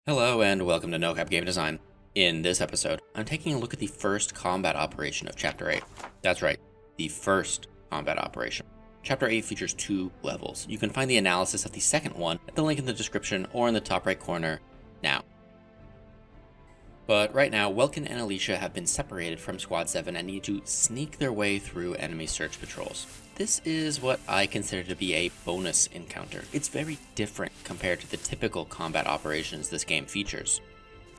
Hello and welcome to Nocab Game Design. In this episode, I'm taking a look at the first combat operation of Chapter 8. That's right, the first combat operation. Chapter 8 features 2 levels. You can find the analysis of the second one at the link in the description or in the top right corner now. But right now, Welkin and Alicia have been separated from Squad 7 and need to sneak their way through enemy search patrols. This is what I consider to be a bonus encounter. It's very different compared to the typical combat operations this game features.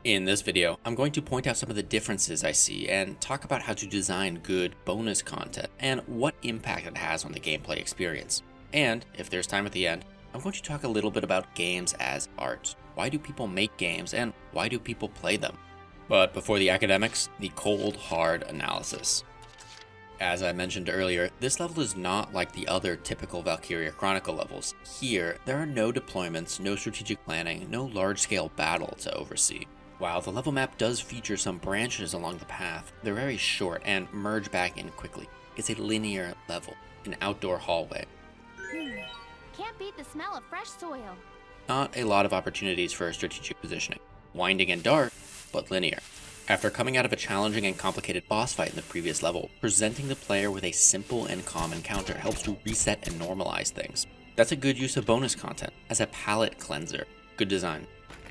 In this video, I'm going to point out some of the differences I see and talk about how to design good bonus content and what impact it has on the gameplay experience. And, if there's time at the end, I'm going to talk a little bit about games as art. Why do people make games and why do people play them? But before the academics, the cold, hard analysis. As I mentioned earlier, this level is not like the other typical Valkyria Chronicle levels. Here, there are no deployments, no strategic planning, no large-scale battle to oversee. While the level map does feature some branches along the path, they're very short and merge back in quickly. It's a linear level, an outdoor hallway. Can't beat the smell of fresh soil. Not a lot of opportunities for strategic positioning. Winding and dark, but linear. After coming out of a challenging and complicated boss fight in the previous level, presenting the player with a simple and calm encounter helps to reset and normalize things. That's a good use of bonus content, as a palate cleanser. Good design.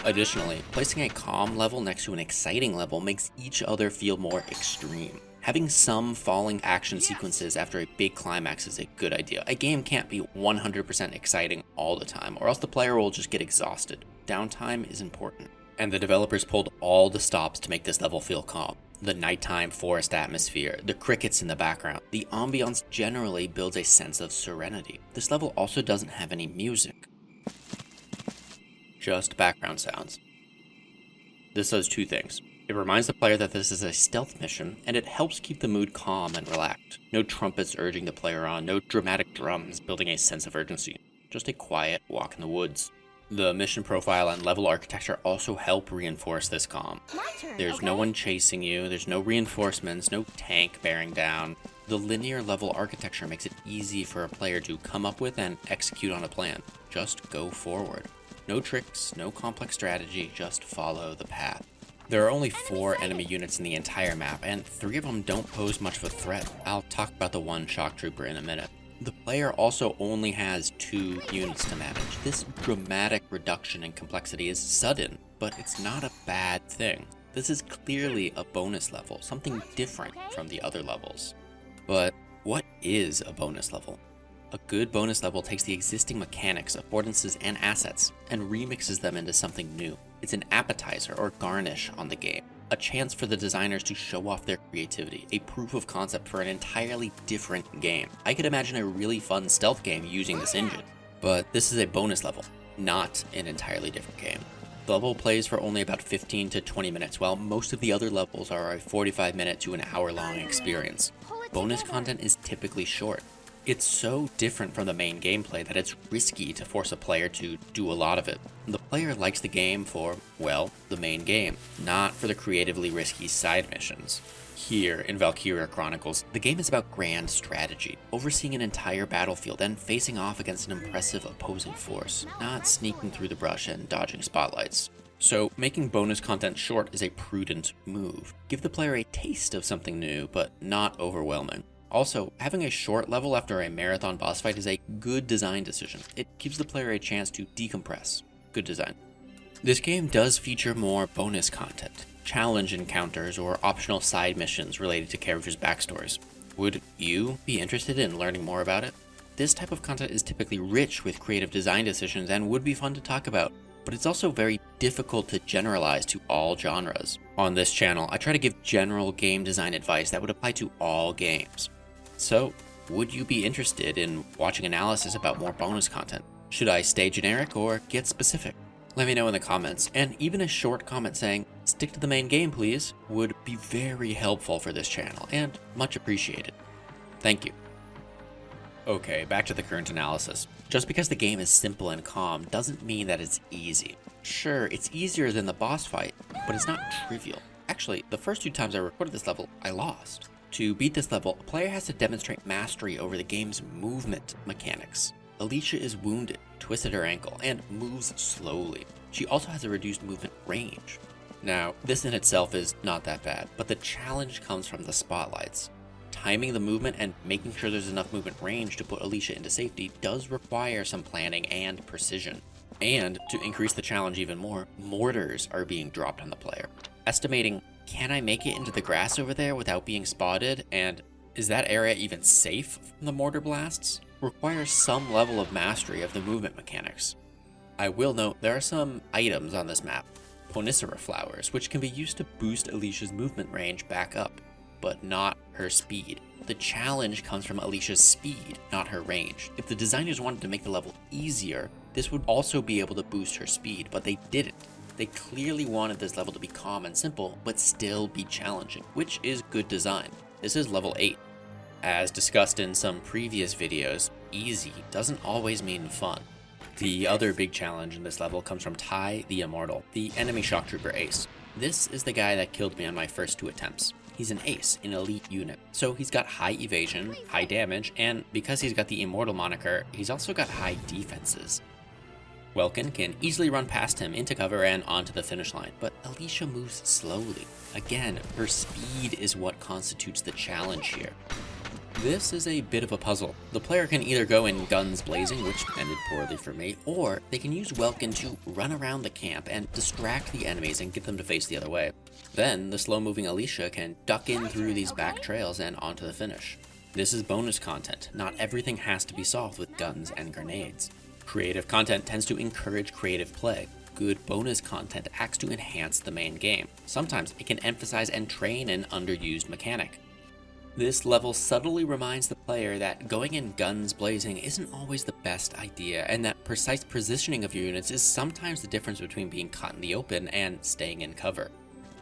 Additionally, placing a calm level next to an exciting level makes each other feel more extreme. Having some falling action sequences after a big climax is a good idea. A game can't be 100% exciting all the time, or else the player will just get exhausted. Downtime is important. And the developers pulled all the stops to make this level feel calm. The nighttime forest atmosphere, the crickets in the background, the ambiance generally builds a sense of serenity. This level also doesn't have any music. Just background sounds. This does two things. It reminds the player that this is a stealth mission, and it helps keep the mood calm and relaxed. No trumpets urging the player on, no dramatic drums building a sense of urgency. Just a quiet walk in the woods. The mission profile and level architecture also help reinforce this calm. There's no one chasing you, there's no reinforcements, no tank bearing down. The linear level architecture makes it easy for a player to come up with and execute on a plan. Just go forward. No tricks, no complex strategy, just follow the path. There are only 4 enemy units in the entire map, and 3 of them don't pose much of a threat. I'll talk about the one shock trooper in a minute. The player also only has 2 units to manage. This dramatic reduction in complexity is sudden, but it's not a bad thing. This is clearly a bonus level, something different from the other levels. But what is a bonus level? A good bonus level takes the existing mechanics, affordances, and assets and remixes them into something new. It's an appetizer or garnish on the game. A chance for the designers to show off their creativity, a proof of concept for an entirely different game. I could imagine a really fun stealth game using this engine, but this is a bonus level, not an entirely different game. The level plays for only about 15 to 20 minutes, while most of the other levels are a 45-minute to an hour-long experience. Bonus content is typically short. It's so different from the main gameplay that it's risky to force a player to do a lot of it. The player likes the game for, well, the main game, not for the creatively risky side missions. Here, in Valkyria Chronicles, the game is about grand strategy, overseeing an entire battlefield and facing off against an impressive opposing force, not sneaking through the brush and dodging spotlights. So, making bonus content short is a prudent move. Give the player a taste of something new, but not overwhelming. Also, having a short level after a marathon boss fight is a good design decision. It gives the player a chance to decompress. Good design. This game does feature more bonus content, challenge encounters, or optional side missions related to characters' backstories. Would you be interested in learning more about it? This type of content is typically rich with creative design decisions and would be fun to talk about, but it's also very difficult to generalize to all genres. On this channel, I try to give general game design advice that would apply to all games. So, would you be interested in watching analysis about more bonus content? Should I stay generic or get specific? Let me know in the comments, and even a short comment saying, "Stick to the main game please," would be very helpful for this channel, and much appreciated. Thank you. Okay, back to the current analysis. Just because the game is simple and calm doesn't mean that it's easy. Sure, it's easier than the boss fight, but it's not trivial. Actually, the first 2 times I recorded this level, I lost. To beat this level, a player has to demonstrate mastery over the game's movement mechanics. Alicia is wounded, twisted her ankle, and moves slowly. She also has a reduced movement range. Now, this in itself is not that bad, but the challenge comes from the spotlights. Timing the movement and making sure there's enough movement range to put Alicia into safety does require some planning and precision. And to increase the challenge even more, mortars are being dropped on the player. Estimating, can I make it into the grass over there without being spotted, and is that area even safe from the mortar blasts, requires some level of mastery of the movement mechanics. I will note there are some items on this map, Ponicera flowers, which can be used to boost Alicia's movement range back up, but not her speed. The challenge comes from Alicia's speed, not her range. If the designers wanted to make the level easier, this would also be able to boost her speed, but they didn't. They clearly wanted this level to be calm and simple, but still be challenging, which is good design. This is level 8. As discussed in some previous videos, easy doesn't always mean fun. The other big challenge in this level comes from Ty the Immortal, the enemy shock trooper ace. This is the guy that killed me on my first 2 attempts. He's an ace, an elite unit, so he's got high evasion, high damage, and because he's got the Immortal moniker, he's also got high defenses. Welkin can easily run past him into cover and onto the finish line, but Alicia moves slowly. Again, her speed is what constitutes the challenge here. This is a bit of a puzzle. The player can either go in guns blazing, which ended poorly for me, or they can use Welkin to run around the camp and distract the enemies and get them to face the other way. Then, the slow-moving Alicia can duck in through these back trails and onto the finish. This is bonus content. Not everything has to be solved with guns and grenades. Creative content tends to encourage creative play. Good bonus content acts to enhance the main game. Sometimes it can emphasize and train an underused mechanic. This level subtly reminds the player that going in guns blazing isn't always the best idea, and that precise positioning of your units is sometimes the difference between being caught in the open and staying in cover.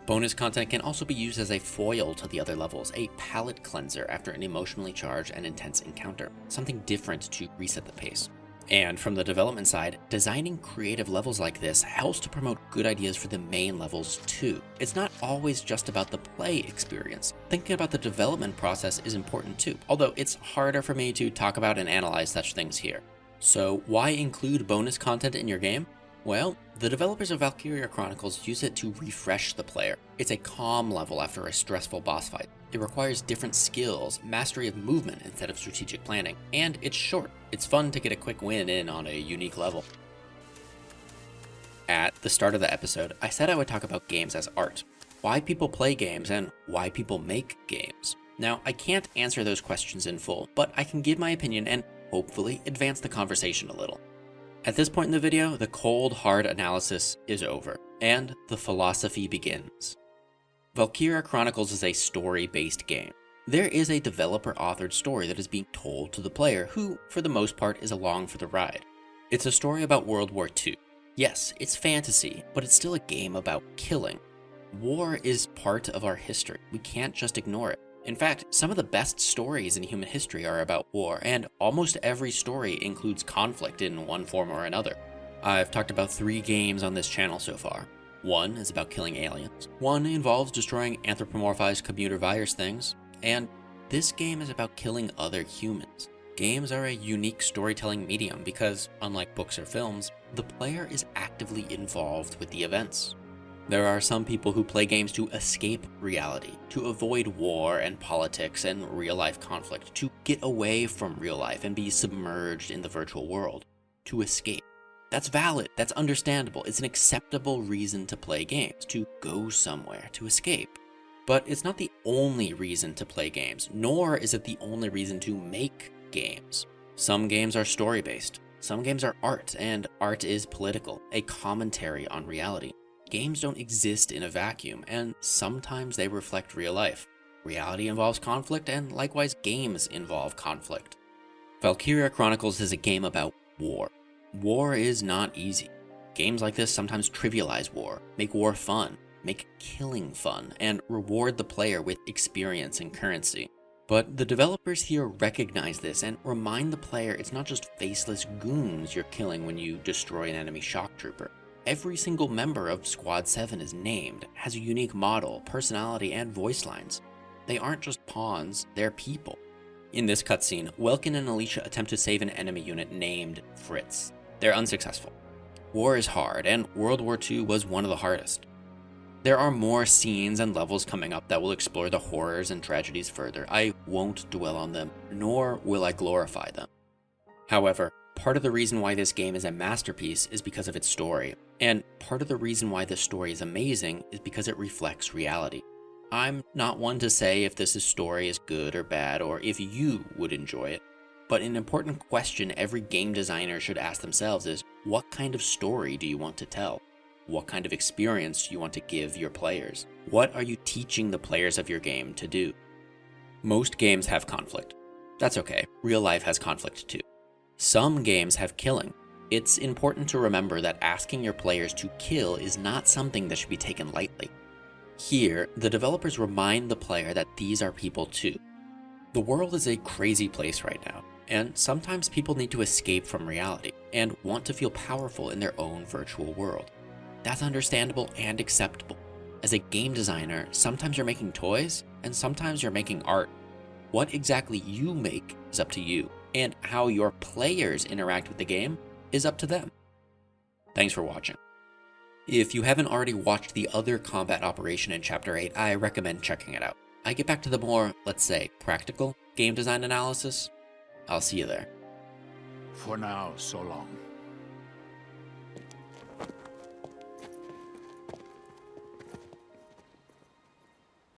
Bonus content can also be used as a foil to the other levels, a palate cleanser after an emotionally charged and intense encounter, something different to reset the pace. And from the development side, designing creative levels like this helps to promote good ideas for the main levels too. It's not always just about the play experience. Thinking about the development process is important too, although it's harder for me to talk about and analyze such things here. So why include bonus content in your game? Well, the developers of Valkyria Chronicles use it to refresh the player. It's a calm level after a stressful boss fight. It requires different skills, mastery of movement instead of strategic planning, and it's short. It's fun to get a quick win in on a unique level. At the start of the episode, I said I would talk about games as art, why people play games, and why people make games. Now, I can't answer those questions in full, but I can give my opinion and hopefully advance the conversation a little. At this point in the video, the cold, hard analysis is over, and the philosophy begins. Valkyria Chronicles is a story-based game. There is a developer-authored story that is being told to the player who, for the most part, is along for the ride. It's a story about World War II. Yes, it's fantasy, but it's still a game about killing. War is part of our history. We can't just ignore it. In fact, some of the best stories in human history are about war, and almost every story includes conflict in one form or another. I've talked about 3 games on this channel so far. One is about killing aliens, one involves destroying anthropomorphized computer virus things, and this game is about killing other humans. Games are a unique storytelling medium because, unlike books or films, the player is actively involved with the events. There are some people who play games to escape reality, to avoid war and politics and real-life conflict, to get away from real life and be submerged in the virtual world, to escape. That's valid, that's understandable, it's an acceptable reason to play games, to go somewhere, to escape. But it's not the only reason to play games, nor is it the only reason to make games. Some games are story-based, some games are art, and art is political, a commentary on reality. Games don't exist in a vacuum, and sometimes they reflect real life. Reality involves conflict, and likewise games involve conflict. Valkyria Chronicles is a game about war. War is not easy. Games like this sometimes trivialize war, make war fun, make killing fun, and reward the player with experience and currency. But the developers here recognize this and remind the player it's not just faceless goons you're killing when you destroy an enemy shock trooper. Every single member of Squad 7 is named, has a unique model, personality, and voice lines. They aren't just pawns, they're people. In this cutscene, Welkin and Alicia attempt to save an enemy unit named Fritz. They're unsuccessful. War is hard, and World War II was one of the hardest. There are more scenes and levels coming up that will explore the horrors and tragedies further. I won't dwell on them, nor will I glorify them. However, part of the reason why this game is a masterpiece is because of its story, and part of the reason why this story is amazing is because it reflects reality. I'm not one to say if this story is good or bad, or if you would enjoy it, but an important question every game designer should ask themselves is, what kind of story do you want to tell? What kind of experience do you want to give your players? What are you teaching the players of your game to do? Most games have conflict. That's okay, real life has conflict too. Some games have killing. It's important to remember that asking your players to kill is not something that should be taken lightly. Here, the developers remind the player that these are people too. The world is a crazy place right now, and sometimes people need to escape from reality and want to feel powerful in their own virtual world. That's understandable and acceptable. As a game designer, sometimes you're making toys, and sometimes you're making art. What exactly you make is up to you, and how your players interact with the game is up to them. Thanks for watching. If you haven't already watched the other combat operation in Chapter 8, I recommend checking it out. I get back to the more, let's say, practical game design analysis. I'll see you there. For now, so long.